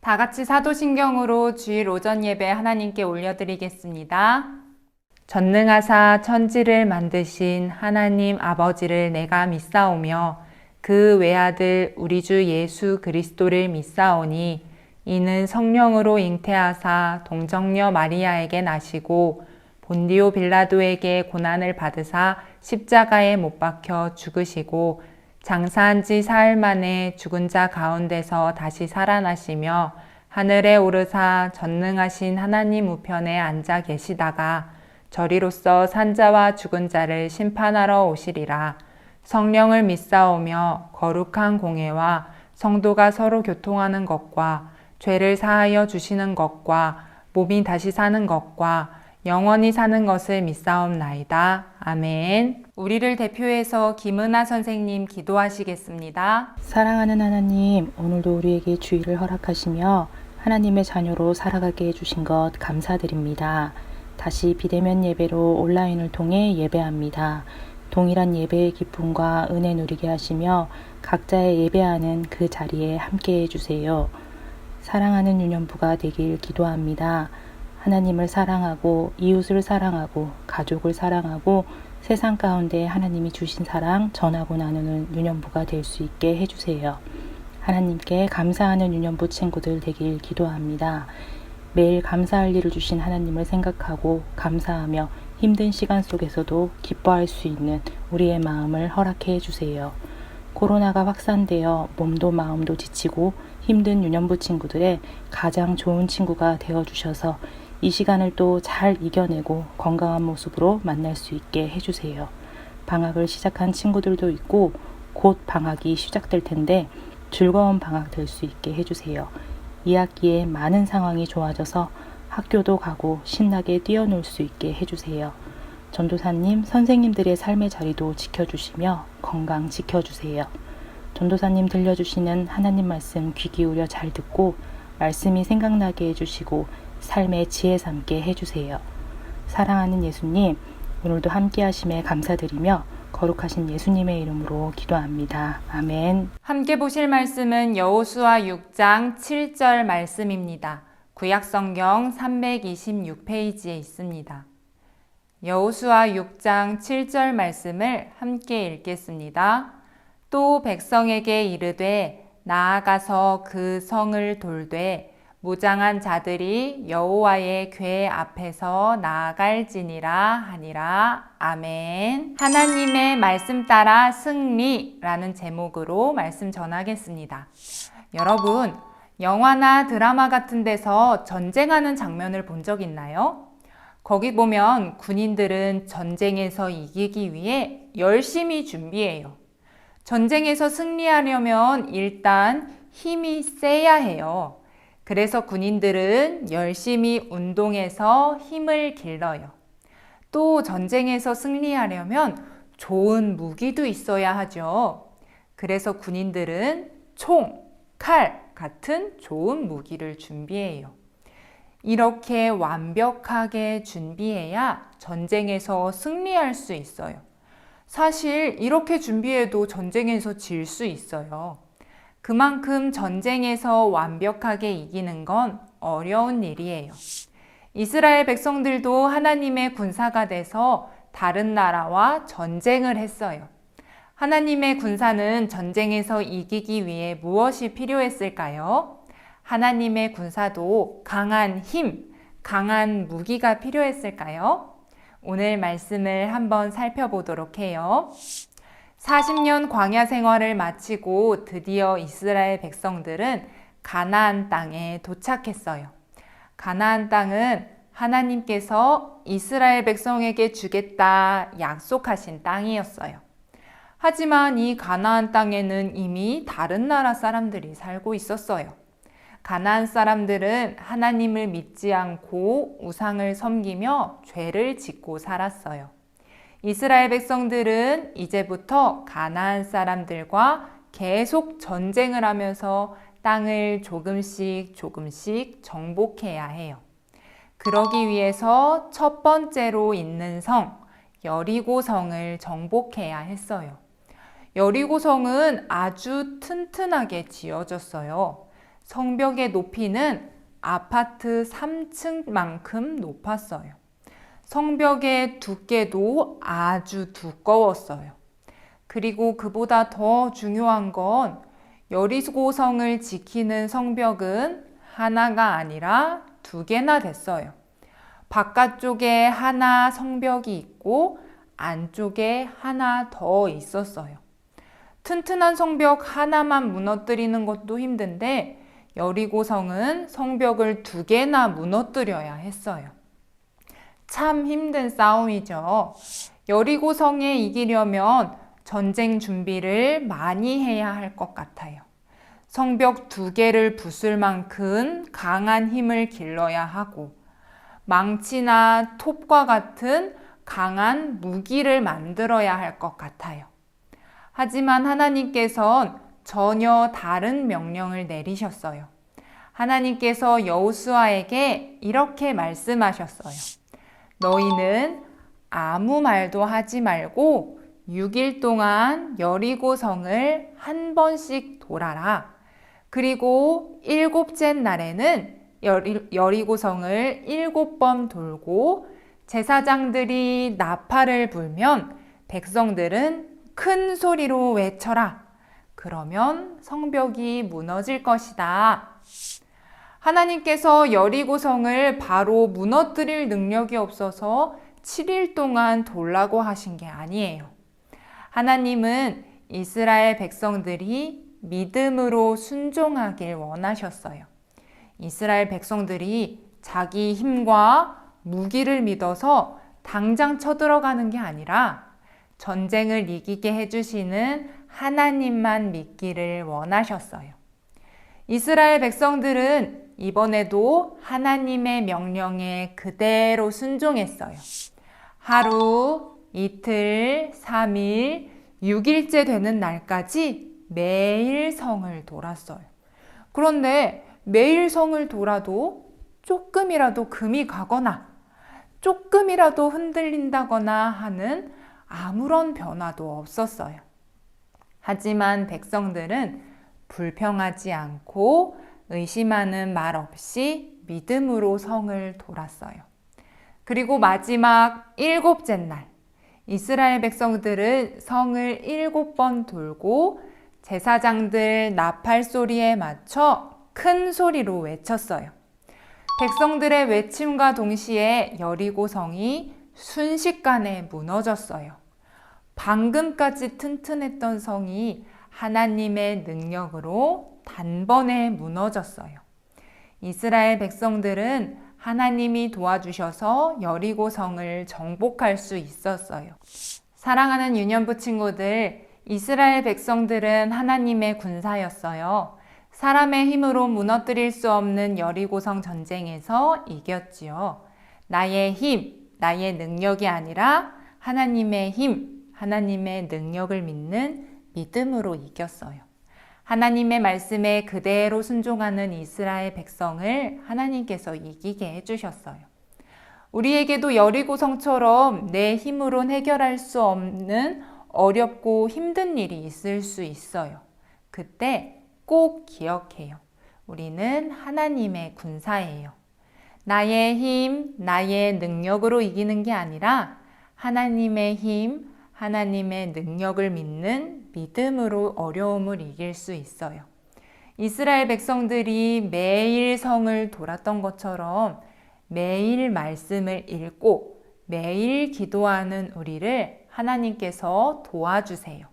다 같이 사도신경으로 주일 오전 예배 하나님께 올려드리겠습니다. 전능하사 천지를 만드신 하나님 아버지를 내가 믿사오며 그 외아들 우리 주 예수 그리스도를 믿사오니 이는 성령으로 잉태하사 동정녀 마리아에게 나시고 본디오 빌라도에게 고난을 받으사 십자가에 못 박혀 죽으시고 장사한 지 사흘 만에 죽은 자 가운데서 다시 살아나시며 하늘에 오르사 전능하신 하나님 우편에 앉아 계시다가 저리로서 산자와 죽은 자를 심판하러 오시리라. 성령을 믿사오며 거룩한 공회와 성도가 서로 교통하는 것과 죄를 사하여 주시는 것과 몸이 다시 사는 것과 영원히 사는 것을 믿사옵나이다. 아멘. 우리를 대표해서 김은아 선생님 기도하시겠습니다. 사랑하는 하나님, 오늘도 우리에게 주의를 허락하시며 하나님의 자녀로 살아가게 해주신 것 감사드립니다. 다시 비대면 예배로 온라인을 통해 예배합니다. 동일한 예배의 기쁨과 은혜 누리게 하시며 각자의 예배하는 그 자리에 함께 해주세요. 사랑하는 유년부가 되길 기도합니다. 하나님을 사랑하고 이웃을 사랑하고 가족을 사랑하고 세상 가운데 하나님이 주신 사랑 전하고 나누는 유년부가 될 수 있게 해주세요. 하나님께 감사하는 유년부 친구들 되길 기도합니다. 매일 감사할 일을 주신 하나님을 생각하고 감사하며 힘든 시간 속에서도 기뻐할 수 있는 우리의 마음을 허락해 주세요. 코로나가 확산되어 몸도 마음도 지치고 힘든 유년부 친구들의 가장 좋은 친구가 되어주셔서 이 시간을 또 잘 이겨내고 건강한 모습으로 만날 수 있게 해주세요. 방학을 시작한 친구들도 있고 곧 방학이 시작될 텐데 즐거운 방학 될 수 있게 해주세요. 2학기에 많은 상황이 좋아져서 학교도 가고 신나게 뛰어놀 수 있게 해주세요. 전도사님, 선생님들의 삶의 자리도 지켜주시며 건강 지켜주세요. 전도사님 들려주시는 하나님 말씀 귀 기울여 잘 듣고 말씀이 생각나게 해주시고 삶의 지혜 삼게 해주세요. 사랑하는 예수님, 오늘도 함께 하심에 감사드리며 거룩하신 예수님의 이름으로 기도합니다. 아멘. 함께 보실 말씀은 여호수아 6장 7절 말씀입니다. 구약성경 326페이지에 있습니다. 여호수아 6장 7절 말씀을 함께 읽겠습니다. 또 백성에게 이르되 나아가서 그 성을 돌되 무장한 자들이 여호와의 궤 앞에서 나아갈지니라 하니라. 아멘. 하나님의 말씀 따라 승리라는 제목으로 말씀 전하겠습니다. 여러분, 영화나 드라마 같은 데서 전쟁하는 장면을 본 적 있나요? 거기 보면 군인들은 전쟁에서 이기기 위해 열심히 준비해요. 전쟁에서 승리하려면 일단 힘이 세야 해요. 그래서 군인들은 열심히 운동해서 힘을 길러요. 또 전쟁에서 승리하려면 좋은 무기도 있어야 하죠. 그래서 군인들은 총, 칼 같은 좋은 무기를 준비해요. 이렇게 완벽하게 준비해야 전쟁에서 승리할 수 있어요. 사실 이렇게 준비해도 전쟁에서 질 수 있어요. 그만큼 전쟁에서 완벽하게 이기는 건 어려운 일이에요. 이스라엘 백성들도 하나님의 군사가 돼서 다른 나라와 전쟁을 했어요. 하나님의 군사는 전쟁에서 이기기 위해 무엇이 필요했을까요? 하나님의 군사도 강한 힘, 강한 무기가 필요했을까요? 오늘 말씀을 한번 살펴보도록 해요. 40년 광야 생활을 마치고 드디어 이스라엘 백성들은 가나안 땅에 도착했어요. 가나안 땅은 하나님께서 이스라엘 백성에게 주겠다 약속하신 땅이었어요. 하지만 이 가나안 땅에는 이미 다른 나라 사람들이 살고 있었어요. 가나안 사람들은 하나님을 믿지 않고 우상을 섬기며 죄를 짓고 살았어요. 이스라엘 백성들은 이제부터 가나안 사람들과 계속 전쟁을 하면서 땅을 조금씩 정복해야 해요. 그러기 위해서 첫 번째로 있는 성, 여리고성을 정복해야 했어요. 여리고성은 아주 튼튼하게 지어졌어요. 성벽의 높이는 아파트 3층만큼 높았어요. 성벽의 두께도 아주 두꺼웠어요. 그리고 그보다 더 중요한 건 여리고성을 지키는 성벽은 하나가 아니라 2개나 됐어요. 바깥쪽에 하나 성벽이 있고 안쪽에 하나 더 있었어요. 튼튼한 성벽 하나만 무너뜨리는 것도 힘든데 여리고성은 성벽을 2개나 무너뜨려야 했어요. 참 힘든 싸움이죠. 여리고성에 이기려면 전쟁 준비를 많이 해야 할 것 같아요. 성벽 2개를 부술 만큼 강한 힘을 길러야 하고 망치나 톱과 같은 강한 무기를 만들어야 할 것 같아요. 하지만 하나님께서는 전혀 다른 명령을 내리셨어요. 하나님께서 여호수아에게 이렇게 말씀하셨어요. 너희는 아무 말도 하지 말고 6일 동안 여리고성을 한 번씩 돌아라. 그리고 7째 날에는 여리고성을 7번 돌고 제사장들이 나팔을 불면 백성들은 큰 소리로 외쳐라. 그러면 성벽이 무너질 것이다. 하나님께서 여리고성을 바로 무너뜨릴 능력이 없어서 7일 동안 돌라고 하신 게 아니에요. 하나님은 이스라엘 백성들이 믿음으로 순종하길 원하셨어요. 이스라엘 백성들이 자기 힘과 무기를 믿어서 당장 쳐들어가는 게 아니라 전쟁을 이기게 해주시는 하나님만 믿기를 원하셨어요. 이스라엘 백성들은 이번에도 하나님의 명령에 그대로 순종했어요. 하루, 이틀, 3일, 6일째 되는 날까지 매일 성을 돌았어요. 그런데 매일 성을 돌아도 조금이라도 금이 가거나 조금이라도 흔들린다거나 하는 아무런 변화도 없었어요. 하지만 백성들은 불평하지 않고 의심하는 말 없이 믿음으로 성을 돌았어요. 그리고 마지막 7째 날, 이스라엘 백성들은 성을 7번 돌고 제사장들 나팔 소리에 맞춰 큰 소리로 외쳤어요. 백성들의 외침과 동시에 여리고성이 순식간에 무너졌어요. 방금까지 튼튼했던 성이 하나님의 능력으로 단번에 무너졌어요. 이스라엘 백성들은 하나님이 도와주셔서 여리고성을 정복할 수 있었어요. 사랑하는 유년부 친구들, 이스라엘 백성들은 하나님의 군사였어요. 사람의 힘으로 무너뜨릴 수 없는 여리고성 전쟁에서 이겼지요. 나의 힘, 나의 능력이 아니라 하나님의 힘, 하나님의 능력을 믿는 믿음으로 이겼어요. 하나님의 말씀에 그대로 순종하는 이스라엘 백성을 하나님께서 이기게 해주셨어요. 우리에게도 여리고성처럼 내 힘으론 해결할 수 없는 어렵고 힘든 일이 있을 수 있어요. 그때 꼭 기억해요. 우리는 하나님의 군사예요. 나의 힘, 나의 능력으로 이기는 게 아니라 하나님의 힘, 하나님의 능력을 믿는 믿음으로 어려움을 이길 수 있어요. 이스라엘 백성들이 매일 성을 돌았던 것처럼 매일 말씀을 읽고 매일 기도하는 우리를 하나님께서 도와주세요.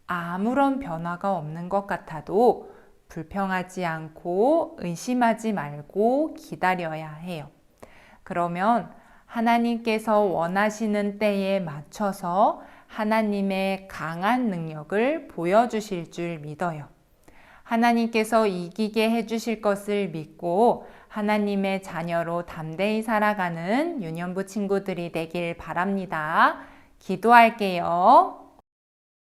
아무런 변화가 없는 것 같아도 불평하지 않고 의심하지 말고 기다려야 해요. 그러면 하나님께서 원하시는 때에 맞춰서 하나님의 강한 능력을 보여주실 줄 믿어요. 하나님께서 이기게 해주실 것을 믿고 하나님의 자녀로 담대히 살아가는 유년부 친구들이 되길 바랍니다. 기도할게요.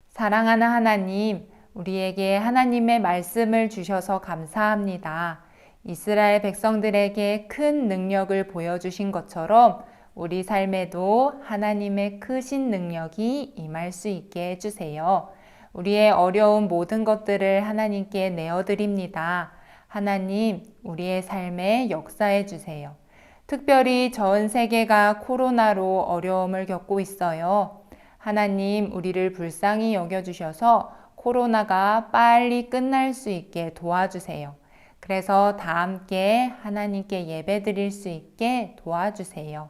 사랑하는 하나님, 우리에게 하나님의 말씀을 주셔서 감사합니다. 이스라엘 백성들에게 큰 능력을 보여주신 것처럼 우리 삶에도 하나님의 크신 능력이 임할 수 있게 해주세요. 우리의 어려운 모든 것들을 하나님께 내어드립니다. 하나님, 우리의 삶에 역사해 주세요. 특별히 전 세계가 코로나로 어려움을 겪고 있어요. 하나님, 우리를 불쌍히 여겨주셔서 코로나가 빨리 끝날 수 있게 도와주세요. 그래서 다 함께 하나님께 예배드릴 수 있게 도와주세요.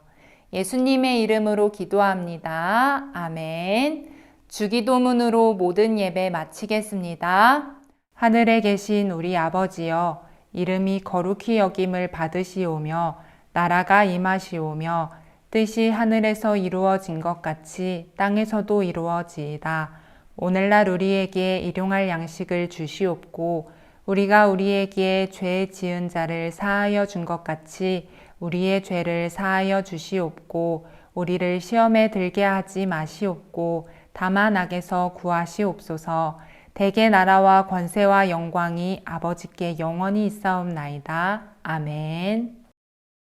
예수님의 이름으로 기도합니다. 아멘. 주기도문으로 모든 예배 마치겠습니다. 하늘에 계신 우리 아버지여, 이름이 거룩히 여김을 받으시오며 나라가 임하시오며 뜻이 하늘에서 이루어진 것 같이 땅에서도 이루어지이다. 오늘날 우리에게 일용할 양식을 주시옵고 우리가 우리에게 죄 지은 자를 사하여 준 것 같이 우리의 죄를 사하여 주시옵고 우리를 시험에 들게 하지 마시옵고 다만 악에서 구하시옵소서. 대개 나라와 권세와 영광이 아버지께 영원히 있사옵나이다. 아멘.